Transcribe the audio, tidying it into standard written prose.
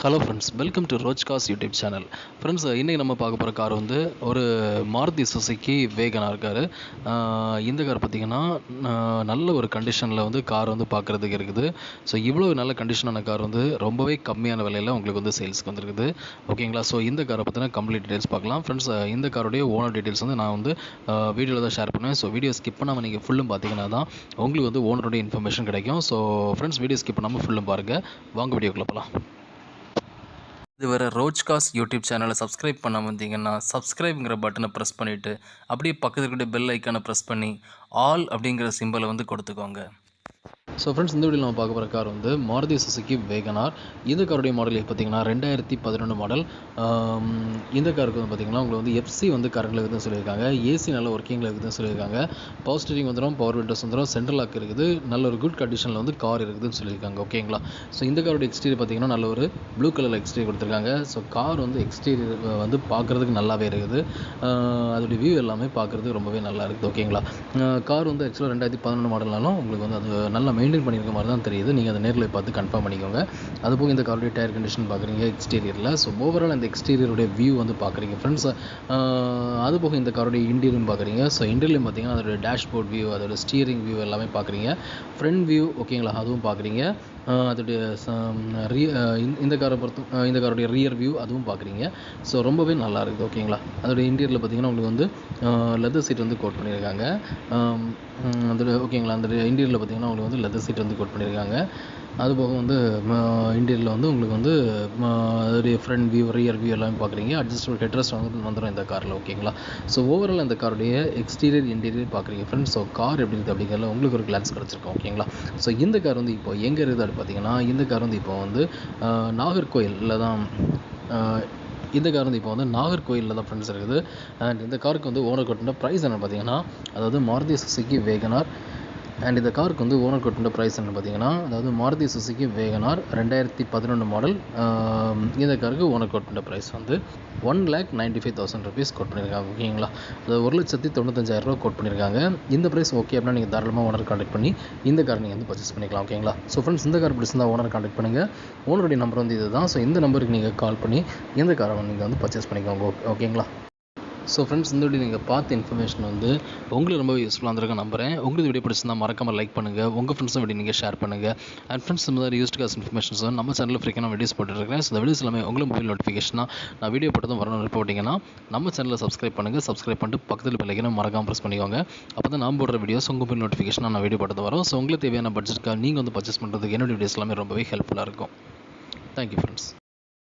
Hello friends, welcome to ரோஜ்காஸ் YouTube channel. Friends, இன்றைக்கி நம்ம பார்க்க போகிற கார் வந்து ஒரு மாருதி சுசுக்கி வேகனார் கார். இந்த கார் பார்த்திங்கன்னா நல்ல ஒரு கண்டிஷனில் வந்து கார் வந்து பார்க்குறதுக்கு இருக்குது. ஸோ இவ்வளோ நல்ல கண்டிஷனான கார் வந்து ரொம்பவே கம்மியான விலையில் உங்களுக்கு வந்து சேல்ஸ்க்கு வந்துருக்குது. ஓகேங்களா? ஸோ இந்த காரை பற்றின கம்ப்ளீட் டீட்டெயில்ஸ் பார்க்கலாம். ஃப்ரெண்ட்ஸ், இந்த காரோடைய ஓனர் டீட்டெயில்ஸ் வந்து நான் வந்து வீடியோவில் தான் ஷேர் பண்ணுவேன். ஸோ வீடியோ ஸ்கிப் பண்ணாமல் நீங்கள் ஃபுல்லும் பார்த்தீங்கன்னா தான் உங்களுக்கு வந்து ஓனருடைய இன்ஃபர்மேஷன் கிடைக்கும். ஸோ ஃப்ரெண்ட்ஸ், வீடியோ ஸ்கிப் பண்ணாமல் ஃபுல்லும் பாருங்கள். வாங்க வீடியோக்குள்ளே போகலாம். இதுவரை ரோஜ்காஸ் யூடியூப் சேனலை சப்ஸ்கிரைப் பண்ண வந்தீங்கன்னா சப்ஸ்கிரைப்ங்கிற பட்டனை ப்ரெஸ் பண்ணிவிட்டு அப்படியே பக்கத்தில் இருக்கிற பெல் ஐக்கானை ப்ரெஸ் பண்ணி ஆல் அப்படிங்கிற சிம்பலை வந்து கொடுத்துக்கோங்க. ஸோ ஃப்ரெண்ட்ஸ், இந்த வீடியோவில் நம்ம பார்க்க போகிற கார் வந்து மாருதி சுசுகி வேகனார். இந்த காருடைய மாடல் பார்த்திங்கன்னா 2011 மாடல். இந்த காருக்கு வந்து பார்த்திங்கன்னா உங்களுக்கு வந்து எஃப்சி வந்து கரண்டில் இருக்குதுன்னு சொல்லியிருக்காங்க. ஏசி நல்ல ஒர்க்கிங்கில் இருக்குதுன்னு சொல்லியிருக்காங்க. பவர் ஸ்டீரிங் வந்துடும், பவர் விண்டோஸ் வந்துடும், சென்ட்ரல் லாக் இருக்குது, நல்ல ஒரு குட் கண்டிஷனில் வந்து கார் இருக்குதுன்னு சொல்லியிருக்காங்க. ஓகேங்களா? ஸோ இந்த காரோட எக்ஸ்டீரியர் பார்த்திங்கன்னா நல்ல ஒரு ப்ளூ கலர் எக்ஸ்டீரியர் கொடுத்துருக்காங்க. ஸோ கார் வந்து எக்ஸ்டீரியர் வந்து பார்க்குறதுக்கு நல்லாவே இருக்குது. அதோடைய வியூ எல்லாமே பார்க்குறதுக்கு ரொம்பவே நல்லா இருக்குது. ஓகேங்களா? கார் வந்து ஆக்சுவலாக 2011 மாடல்னாலும் உங்களுக்கு வந்து அது நல்லா மெயின்டைன் பண்ணியிருக்க மாதிரி தான் தெரியுது. நீங்கள் அதை நேரில் பார்த்து கன்ஃபார்ம் பண்ணிக்கோங்க. அதுபோக இந்த காருடைய டயர் கண்டிஷன் பார்க்குறீங்க எக்ஸ்டீரியரில். ஸோ ஓவரால் இந்த எக்ஸ்டீரியருடைய வியூ வந்து பார்க்குறீங்க ஃப்ரெண்ட்ஸ். அதுபோக இந்த காருடைய இன்டீரியரும் பார்க்குறீங்க. ஸோ இன்டீரியரும் பார்த்தீங்கன்னா அதோட டேஷ்போர்ட் வியூ, அதோட ஸ்டீரிங் வியூ எல்லாமே பார்க்குறீங்க. ஃப்ரண்ட் வியூ ஓகேங்களா, அதுவும் பார்க்குறீங்க. அதோடைய இந்த காரோடைய ரியர் வியூ அதுவும் பார்க்குறீங்க. ஸோ ரொம்பவே நல்லா இருக்குது. ஓகேங்களா? அதோடைய இன்டீரியரில் பார்த்தீங்கன்னா உங்களுக்கு வந்து லெதர் சீட் வந்து கோட் பண்ணியிருக்காங்க. அதோட ஓகேங்களா, அந்த இன்டீரியரில் பார்த்தீங்கன்னா உங்களுக்கு வந்து லெதர் சீட் வந்து கோட் பண்ணியிருக்காங்க. அதுபோக வந்து இன்டீரியரில் வந்து உங்களுக்கு வந்து அதோடைய ஃப்ரண்ட் வியூ, ரியர் வியூ எல்லாமே பார்க்குறீங்க. அட்ஜஸ்டபிள் ஹெட்ரெஸ்ட் வந்து வந்துடும் இந்த காரில். ஓகேங்களா? ஸோ ஓவரால் இந்த காருடைய எக்ஸ்டீரியர் இன்டீரியர் பார்க்குறீங்க ஃப்ரெண்ட்ஸ். ஸோ கார் எப்படி இருக்குது அப்படிங்கிறதுல உங்களுக்கு ஒரு கிளான்ஸ் கிடச்சிருக்கும். ஓகேங்களா? ஸோ இந்த கார் வந்து இப்போ எங்கே இருக்குது அப்படி பார்த்தீங்கன்னா இந்த கார் வந்து இப்போ வந்து நாகர்கோயிலில் தான் இந்த கார் வந்து இப்போ வந்து நாகர்கோயிலில் தான் ஃப்ரெண்ட்ஸ் இருக்குது. அண்ட் இந்த காருக்கு வந்து ஓனர் கொட்டின ப்ரைஸ் என்ன பார்த்தீங்கன்னா, அதாவது மாருதி சுசுகி வேகனார். அண்ட் இந்த காருக்கு வந்து ஓனர் கொட்டின ப்ரைஸ் என்ன பார்த்தீங்கன்னா, அதாவது மாருதி சுசுகி வேகனார் 2011 மாடல். இந்த காருக்கு ஓனர் கொட்டின ப்ரைஸ் வந்து 1,95,000 ருபீஸ் கோட் பண்ணியிருக்காங்க. ஓகேங்களா? அது 1,95,000 ரூபா கோட் பண்ணியிருக்காங்க. இந்த ப்ரைஸ் ஓகே அப்படின்னா நீங்கள் தாராளமாக ஓனர் கான்டாக்ட் பண்ணி இந்த கார் நீங்கள் வந்து பர்ச்சேஸ் பண்ணிக்கலாம். ஓகேங்களா? ஸோ ஃப்ரெண்ட்ஸ், இந்த கார் பிடிச்சிருந்தா ஓனர் கான்டாக்ட் பண்ணுங்கள். ஓனருடைய நம்பர் வந்து இது தான். ஸோ இந்த நம்பருக்கு நீங்கள் கால் பண்ணி இந்த காரை நீங்கள் வந்து பர்ச்சேஸ் பண்ணிக்கோங்க. ஓகேங்களா? ஸோ ஃப்ரெண்ட்ஸ், இந்த வீடியோ நீங்கள் பார்த்த இன்ஃபர்மேஷன் வந்து உங்களுக்கு ரொம்ப யூஸ்ஃபுல்லாக இருந்திருக்க நம்புறேன். உங்களுக்கு வீடியோ பிடிச்சிருந்தால் மறக்காமல் லைக் பண்ணுங்கள். உங்கள் ஃப்ரெண்ட்ஸும் வீடியோ நீங்கள் ஷேர் பண்ணுங்கள். அண்ட் ஃப்ரெண்ட்ஸ், இந்த மாதிரி யூஸ்ட் காஸ் இன்ஃபர்மேஷன்ஸ் வந்து நம்ம சேனலில் ஃப்ரீக்கான வீடியோஸ் போட்டுருக்கேன். ஸோ இந்த வீடியோஸ் எல்லாமே உங்களுக்கு மொபைல் நோட்டிஃபிகேஷனாக நான் வீடியோ போட்டதும் வரணும் போட்டிங்கன்னா நம்ம சேனலில் சப்ஸ்கிரைப் பண்ணுங்கள். சப்ஸ்கிரைப் பண்ணிட்டு பக்கத்தில் பெல் ஐக்கானை மறக்காமல் ப்ரெஸ் பண்ணிக்கோங்க. அப்போ தான் நான் போடுற வீடியோஸ் உங்கள் மொபைல் நோட்டிஃபிகேஷனாக நான் வீடியோ போட்டது வரும். ஸோ உங்களுக்கு தேவையான பட்ஜெட்டுக்காக நீங்கள் வந்து பர்ச்சேஸ் பண்ணுறதுக்கு என்னோட வீடியோஸ் எல்லாமே ரொம்பவே ஹெல்ப்ஃபுல்லாக இருக்கும். Thank you friends.